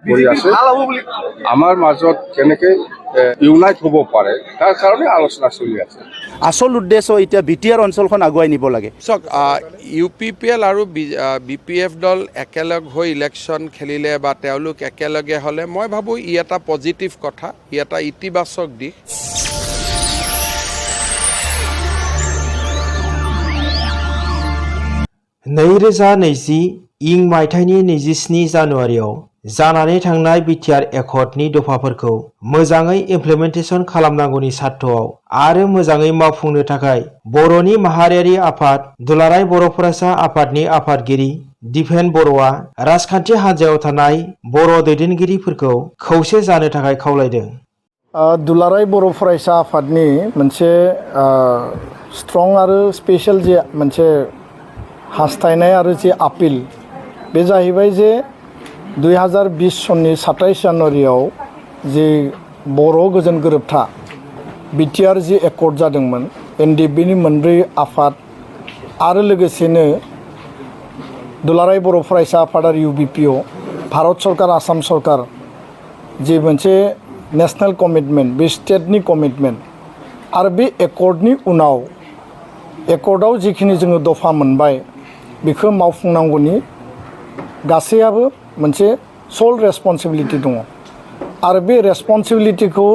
কৰি আছে আমাৰ মাজত কেনেকৈ ইউনাইট হ'ব পাৰে তাৰ কাৰণে আলোচনা চলি আছে আসল উদ্দেশ্য এতিয়া BTR অঞ্চলখন আগুৱাই নিব লাগে চাওক UPPL আৰু BPF দল একেলগ হৈ ইলেকশ্যন খেলিলে বা তেওঁলোক একেলগে হ'লে মই ভাবোঁ ই এটা পজিটিভ কথা ই এটা ইতিবাচক দিশ इं मायथाइनि 27 जानुवारियाव जानानै थांनाय BTR एकर्डनि दफाफोरखौ मोजाङै इमप्लिमेन्टेसन खालामनांगौनि सार्थआव आरो मोजाङै मावफुंनो थाखाय बर'नि माहारियारि आफाद दुलाराय बर' फरायसा आफादनि आफादगिरि दिपेन बर'आ राजखान्थि हान्जायाव थानाय बर' दैदेनगिरिफोरखौ खौसे जानो थाखाय खावलायदों दुलाराय बर' फरायसा आफादनि मोनसे स्ट्रं आरो स्पेशल जे मोनसे हास्थायनाय आरो जे आपिल बे जाहैबाय जे 2020 सननि 27 जानुवारियाव जे बर' गोजोन गोरोबथा BTR जे एकर्ड जादोंमोन NDBनि मोनब्रै आफाद आरो लोगोसेनो दुलाराय बर' फरायसा आफाद आरो UPPO भारत सरकार आसाम सरकार जे मोनसे नेशनेल कमिटमेन्ट बे स्टेटनि कमिटमेन्ट आरो बे एकर्डनि उनाव एकर्डआव जिखिनि जोङो दफा मोनबाय बेखौ मावफुंनांगौनि गासैयाबो मोनसे सल रेसपन्सिबिलिटि दङ आरो बे रेसपन्सिबिलिटिखौ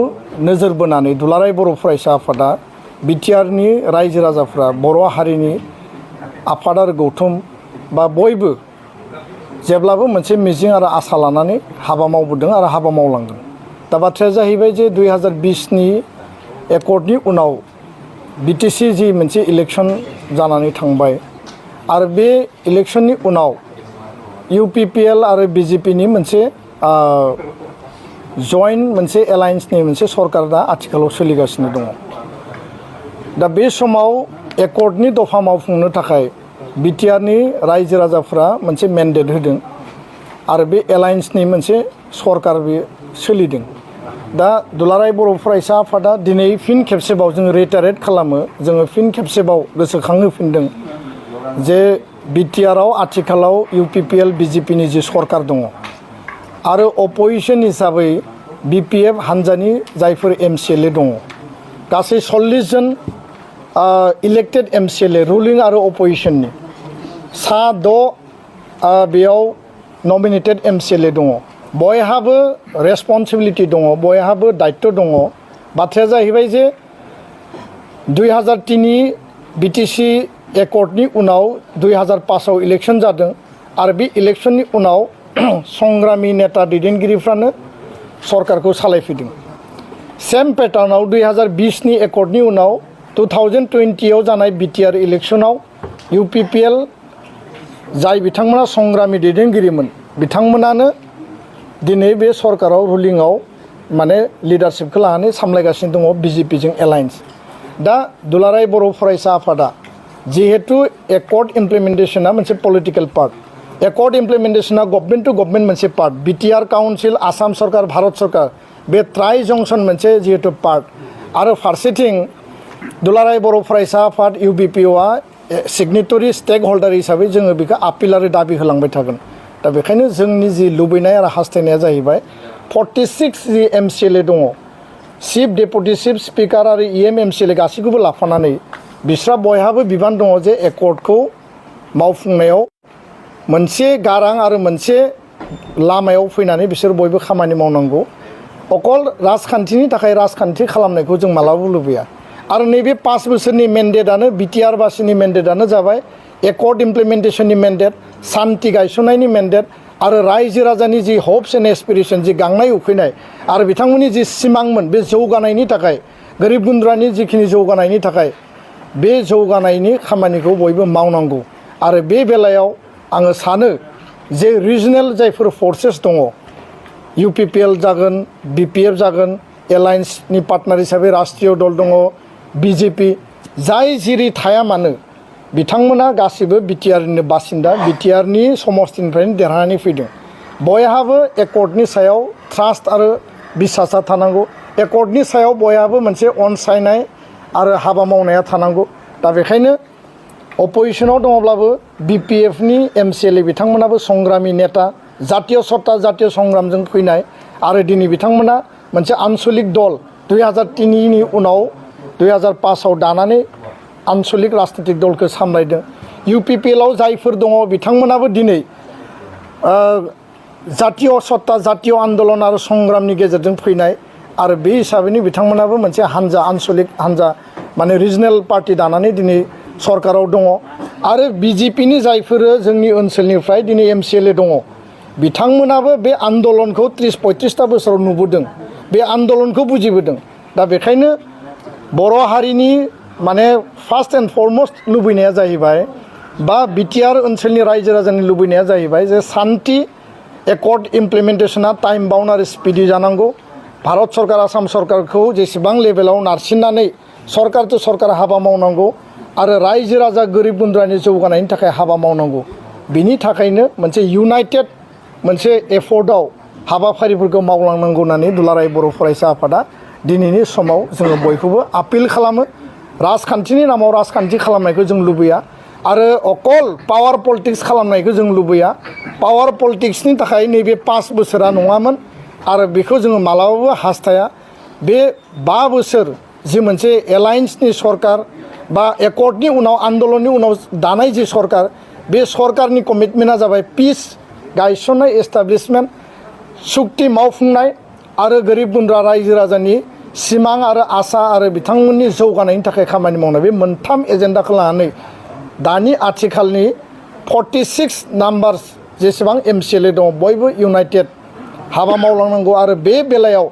नोजोर बोनानै दुलाराय बर' फरायसा आफादा BTRनि रायजो राजाफ्रा बर' हारिनि आफाद आरो गौथुम बा बयबो जेब्लाबो मोनसे मिजिं आरो आसा लानानै हाबा मावबोदों आरो हाबा मावलांदों दा बाथ्राया जाहैबाय जे 2020नि एकर्डनि उनाव BTC जि मोनसे इलेक्शन जानानै थांबाय आरो बे इलेक्शननि उनाव UPPL आरो BJPनि मोनसे जॉइंट मोनसे एलायन्सनि मोनसे सरकार दा आथिखालाव सोलिगासिनो दङ दा बे समाव एकर्डनि दफा मावफुंनो थाखाय BTRनि रायजो राजाफ्रा मोनसे मेन्डेट होदों आरो बे एलायन्सनि मोनसे सरकार बे सोलिदों दा दुलाराय बर' फरायसा आफादा दिनै फिन खेबसेबाव जोङो रिटारेट खालामो जोङो फिन खेबसेबाव गोसोखांहोफिनदों जे BTRआव आथिखालाव UPPL BJPनि जे सरकार दङ आरो अपोजिशन हिसाबै BPF हान्जानि जायफोर MCLA दङ गासै 40 जन इलेक्टेड MCLA रुलिं आरो अपोजिशननि सा 6 बेयाव नमिनेटेड MCLA दङ बयहाबो रेसपन्सिबिलिटि दङ बयहाबो दायित्व दङ बाथ्राया जाहैबाय जे 2003नि BTC एकर्डनि उनाव 2005आव इलेक्शन जादों आरो बे इलेक्शननि उनाव संग्रामी नेता दैदेनगिरिफ्रानो सरकारखौ सालायफैदों सेम पेटार्नाव 2020नि एकर्डनि उनाव 2020आव जानाय BTR इलेक्शनाव UPPL जाय बिथांमोना संग्रामी दैदेनगिरिमोन बिथांमोनानो दिनै बे सरकाराव रुलिंआव माने लिडारशिपखौ लानानै सामलायगासिनो दङ BJPजों एलायन्स दा दुलाराय बर' फरायसा आफादा जिहेतु एकर्ड इमप्लिमेन्टेशना मोनसे पलिटिकेल पार्ट एकर्ड इमप्लिमेन्टेशना गभर्नमेन्ट टु गभर्नमेन्ट मोनसे पार्ट BTR काउन्सिल आसाम सरकार भारत सरकार बे ट्राइ जंक्शन मोनसे जिहेतु पार्ट आरो फारसेथिं दुलाराय बर' फरायसा आफाद UPPOआ सिगनेटरि स्टेक हल्डार हिसाबै जोङो बेखौ आपिल आरो दाबि होलांबाय थागोन दा बेखायनो जोंनि जि लुबैनाय आरो हास्थायनाया जाहैबाय 46 जि MCLA दङ चिफ डेपुटि चिफ स्पिकार आरो EM MCLA गासैखौबो लाफानानै बिस्रा बयहाबो बिबान दङ जे एकर्डखौ मावफुंनायाव मोनसे गारां आरो मोनसे लामायाव फैनानै बिसोर बयबो खामानि मावनांगौ अकल राजखान्थिनि थाखाय राजखान्थि खालामनायखौ जों मालाबाबो लुबैया आरो नैबे 5 बोसोरनि मेन्डेटआनो BTR बासिनि मेन्डेटआनो जाबाय एकर्ड इमप्लिमेन्टेशननि मेन्डेट शान्ति गायसननायनि मेन्डेट आरो रायजो राजानि जि हप्स एन्ड एसपिरेशन जि गांनाय उखैनाय आरो बिथांमोननि जि सिमांमोन बे जौगानायनि थाखाय गोरिब गुन्द्रानि जिखिनि जौगानायनि थाखाय बे जौगानायनि खामानिखौ बयबो मावनांगौ आरो बे बेलायाव आङो सानो जे रिजनेल जायफोर फर्सेस दङ UPPL जागोन BPF जागोन एलायन्सनि पार्टनार हिसाबै राष्ट्रीय दल दङ BJP जाय जिरि थाया मानो बिथांमोना गासिबो BTRनि बासिन्दा BTRनि समस्तिनिफ्रायनो देरहानानै फैदों बयहाबो एकर्डनि सायाव ट्रास्ट आरो बिसासा थानांगौ एकर्डनि सायाव बयहाबो मोनसे अनसायनाय आरो हाबा मावनाया थानांगौ दा बेखायनो अपोजिशनाव दङब्लाबो BPFनि MCLA बिथांमोनाबो संग्रामी नेता जातीय सत्ता जातीय संग्रामजों फैनाय आरो दिनै बिथांमोना मोनसे आन्चलिक दल 2003 नि उनाव 2005 आव दानानै आन्चलिक राजनीतिक दलखौ सामलायदों UPPL आव जायफोर दङ बिथांमोनाबो दिनै जातीय सत्ता जातीय आन्दोलन आरो संग्रामनि गेजेरजों फैनाय आरो बे हिसाबैनो बिथांमोनाबो मोनसे हानजा आन्चलिक हानजा माने रिजनेल पार्टी दानानै दिनै सरकाराव दङ आरो BJP नि जायफोर जोंनि ओनसोलनिफ्राय दिनै MCLA दङ बिथांमोनाबो बे आन्दोलनखौ 30-35 बोसोराव नुबोदों बे आन्दोलनखौ बुजिबोदों दा बेखायनो बर' हारिनि माने फार्स्ट एन्ड फरमस्ट लुबैनाया जाहैबाय बा BTR ओनसोलनि रायजो राजानि लुबैनाया जाहैबाय जे शान्ति एकर्ड इमप्लिमेन्टेशना टाइम बाउन्ड आरो स्पिडि जानांगौ भारत सरकार आसाम सरकारखौ जेसेबां लेभेलाव नारसिननानै सरकार तो सरकार हाबा मावनांगौ आरो रायजो राजा गोरिब गुन्द्रानि जौगानायनि थाखाय हाबा मावनांगौ बिनि थाखायनो मोनसे इउनाइटेड मोनसे एफर्टआव हाबाफारिफोरखौ मावलांनांगौ होननानै दुलाराय बर' फरायसा आफादा दिनैनि समाव जोङो बयखौबो आपिल खालामो राजखान्थिनि नामाव राजखान्थि खालामनायखौ जों लुबैया आरो अकल पावार पलिटिक्स खालामनायखौ जों लुबैया पावार पलिटिक्सनि थाखाय नैबे 5 बोसोरा नङामोन आरो बेखौ जोङो मालाबाबो हास्थाया बे 5 बोसोर जि मोनसे एलायन्सनि सरकार बा एकर्डनि उनाव आन्दोलननि उनाव दानाय जि सरकार बे सरकारनि कमिटमेन्टआ जाबाय पिस गायसननाय एस्टाब्लिशमेन्ट सुक्ति मावफुंनाय आरो गोरिब गुन्द्रा रायजो राजानि सिमां आरो आसा आरो बिथांमोननि जौगानायनि थाखाय खामानि मावनाय बे मोनथाम एजेन्डाखौ लानानै दानि आथिखालनि 46 नाम्बार्स जेसेबां MCLA दङ बयबो इउनाइटेड हाबा मावलांनांगौ आरो बे बेलायाव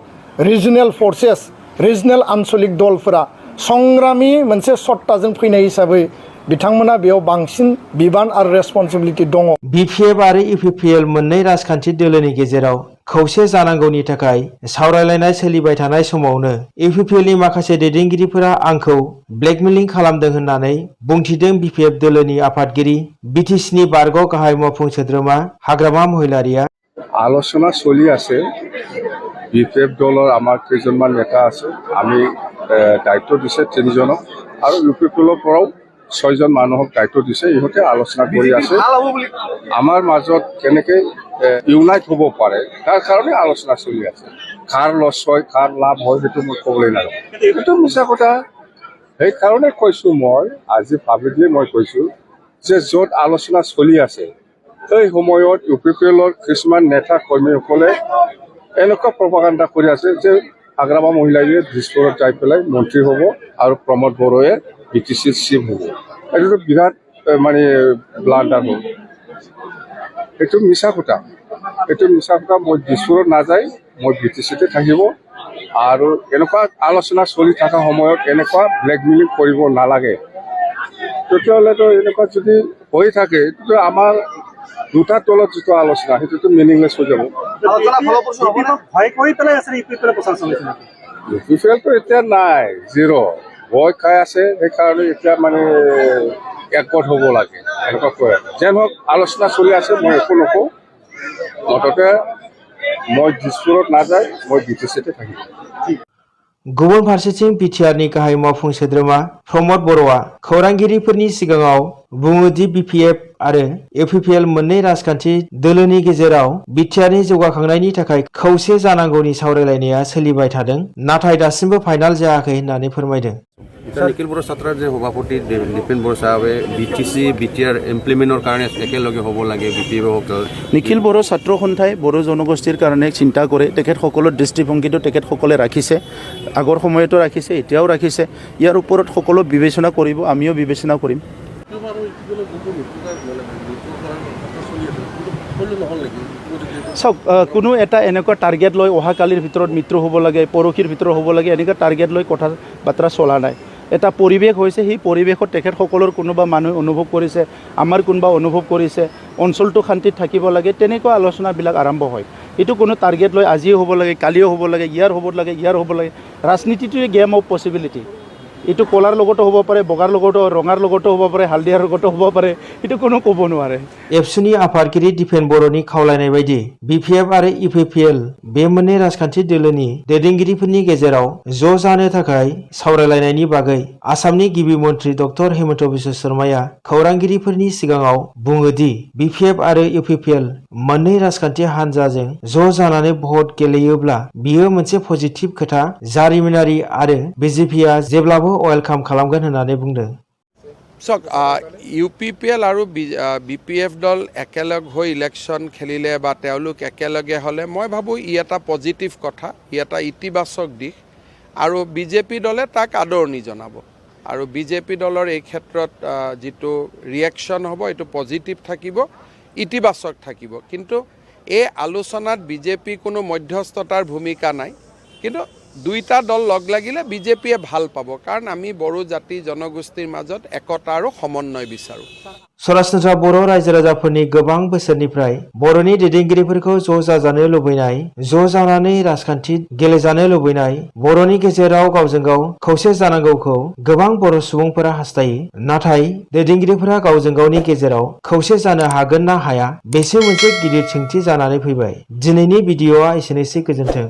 रिजनेल फर्सेस रिजनेल आन्चलिक दलफोरा संग्रामि मोनसे सत्ताजों फैनाय हिसाबै बिथांमोना बेयाव बांसिन बिबान आरो रेसपन्सिबिलिटि दङ BPF आरो UPPL मोननै राजखान्थि दोलोनि गेजेराव खौसे जानांगौनि थाखाय सावरायलायनाय सोलिबाय थानाय समावनो UPPL नि माखासे दैदेनगिरिफोरा आंखौ ब्लेकमेलिं खालामदों होननानै बुंथिदों BPF दोलोनि आफादगिरि BTC नि बारग' गाहाय मावफुं सोद्रोमा हाग्रामा महिलारिया আলোচনা চলি আছে BPF দলৰ আমাৰ কেইজনমান নেতা আছে আমি দায়িত্ব দিছে 3 জনক আৰু UPPL ৰ পৰাও 6 জন মানুহক দায়িত্ব দিছে ইহঁতে আলোচনা কৰি আছে আমাৰ মাজত কেনেকৈ ইউনাইট হ'ব পাৰে তাৰ কাৰণে আলোচনা চলি আছে কাৰ লছ হয় কাৰ লাভ হয় সেইটো মই ক'বলৈ নাযাওঁ এইটো মিছা কথা সেইকাৰণে কৈছোঁ মই আজি ভাবি দিয়ে মই কৈছোঁ যে য'ত আলোচনা চলি আছে এই সময়ত UPPL ৰ কিছুমান নেতা কৰ্মীসকলে এনেকুৱা প্ৰপাগাণ্ডা কৰি আছে যে হাগ্ৰামা মহিলাৰীয়ে দিছপুৰত যাই পেলাই মন্ত্ৰী হ'ব আৰু প্ৰমোদ বড়োৱে BTC চিফ হ'ব এইটো বিৰাট মানে ব্লাণ্ডাৰ হ'ব এইটো মিছা কথা মই দিছপুৰত নাযায় মই BTCতে থাকিব আৰু এনেকুৱা আলোচনা চলি থকা সময়ত এনেকুৱা ব্লেকমেইলিং কৰিব নালাগে তেতিয়াহ'লেতো এনেকুৱা যদি হৈ থাকে তেতিয়া আমাৰ দুটা তলত যিটো আলোচনা সেইটোতো মিনিংলেছ হৈ যাব UPPLটো এতিয়া নাই জিৰ' ভয় খাই আছে সেইকাৰণে এতিয়া মানে একগোট হ'ব লাগে এনেকুৱা কৈ আছে যেন হওক আলোচনা চলি আছে মই একো নকওঁ মুঠতে মই দিছপুৰত নাযায় মই BTCতে থাকিম गुबुन फारसेथिं BTR नि गाहाय मावफुं सोद्रोमा प्रमोद बर'आ खौरांगिरिफोरनि सिगाङाव बुङो दि BPF आरो UPPL मोननै राजखान्थि दोलोनि गेजेराव BTR नि जौगाखांनायनि थाखाय खौसे जानांगौनि सावरायलायनाया सोलिबाय थादों नाथाय दासिमबो फाइनाल जायाखै होननानै फोरमायदों निखिल बर' ছাত্ৰৰ যে সভাপতি দীপেন বৰ সাহেবে BTC BTR ইমপ্লিমেণ্টৰ কাৰণে একেলগে হ'ব লাগে BPF নিখিল বড়ো ছাত্ৰ সন্থাই বড়ো জনগোষ্ঠীৰ কাৰণে চিন্তা কৰে তেখেতসকলৰ দৃষ্টিভংগীটো তেখেতসকলে ৰাখিছে আগৰ সময়তো ৰাখিছে এতিয়াও ৰাখিছে ইয়াৰ ওপৰত সকলো বিবেচনা কৰিব আমিও বিবেচনা কৰিম চাওক কোনো এটা এনেকুৱা টাৰ্গেট লৈ অহাকালিৰ ভিতৰত মৃত্যু হ'ব লাগে পৰহিৰ ভিতৰত হ'ব লাগে এনেকুৱা টাৰ্গেট লৈ কথা বাৰ্তা চলা নাই এটা পৰিৱেশ হৈছে সেই পৰিৱেশত তেখেতসকলৰ কোনোবা মানুহে অনুভৱ কৰিছে আমাৰ কোনোবা অনুভৱ কৰিছে অঞ্চলটো শান্তিত থাকিব লাগে তেনেকুৱা আলোচনাবিলাক আৰম্ভ হয় এইটো কোনো টাৰ্গেট লৈ আজিও হ'ব লাগে কালিও হ'ব লাগে ইয়াৰ হ'ব লাগে ৰাজনীতিটোৱে গেম অফ পচিবিলিটি এইটো কলাৰ লগতো হ'ব পাৰে, বগাৰ লগতো, ৰঙাৰ লগতো হ'ব পাৰে, হালধিয়াৰ লগতো হ'ব পাৰে, এইটো কোনো ক'ব নোৱাৰে। एबसुनि आफादगिरि दिपेन बर'नि खावलायनाय बायदि BPF आरो UPPL बे मोननै राजखान्थि दोलोनि दैदेनगिरिफोरनि गेजेराव ज' जानो थाखाय सावरायलायनायनि बागै आसामनि गिबि मन्थ्रि डक्टर हेमन्त बिश्व शर्माया खौरांगिरिफोरनि सिगाङाव बुङो दि BPF आरो UPPL मोननै राजखान्थि हान्जाजों ज' जानानै भट गेलेयोब्ला बियो मोनसे पजिटिभ खोथा, जारिमिनारि आरो BJPआ जेब्लाबो वेलकाम खालामगोन होननानै बुंदों। চাওক UPPL আৰু BPF দল একেলগ হৈ ইলেকশ্যন খেলিলে বা তেওঁলোক একেলগে হ'লে মই ভাবোঁ ই এটা পজিটিভ কথা, ই এটা ইতিবাচক দিশ আৰু বিজেপি দলে তাক আদৰণি জনাব আৰু বিজেপি দলৰ এই ক্ষেত্ৰত যিটো ৰিয়েকশ্যন হ'ব এইটো পজিটিভ থাকিব, ইতিবাচক থাকিব। কিন্তু এই আলোচনাত বিজেপি কোনো মধ্যস্থতাৰ ভূমিকা নাই, কিন্তু দুইটা দল লগ লাগিলে বিজেপিয়ে ভাল পাব, কাৰণ আমি বড়ো জাতি জনগোষ্ঠীৰ মাজত একতা আৰু সমন্বয় বিচাৰোঁ। सरासनस्रा बर' रायजो राजाफोरनि गोबां बोसोरनिफ्राय बर'नि दैदेनगिरिफोरखौ ज' जाजानो लुबैनाय, ज' जानानै राजखान्थि गेलेजानो लुबैनाय, बर'नि गेजेराव गावजों गाव खौसे जानांगौखौ गोबां बर' सुबुंफोरा हास्थायो। नाथाय दैदेनगिरिफोरा गावजों गावनि गेजेराव खौसे जानो हागोन ना हाया, बेसो मोनसे गिदिर सोंथि जानानै फैबाय। दिनैनि भिडिअ'आ एसेनोसै, गोजोन्थों।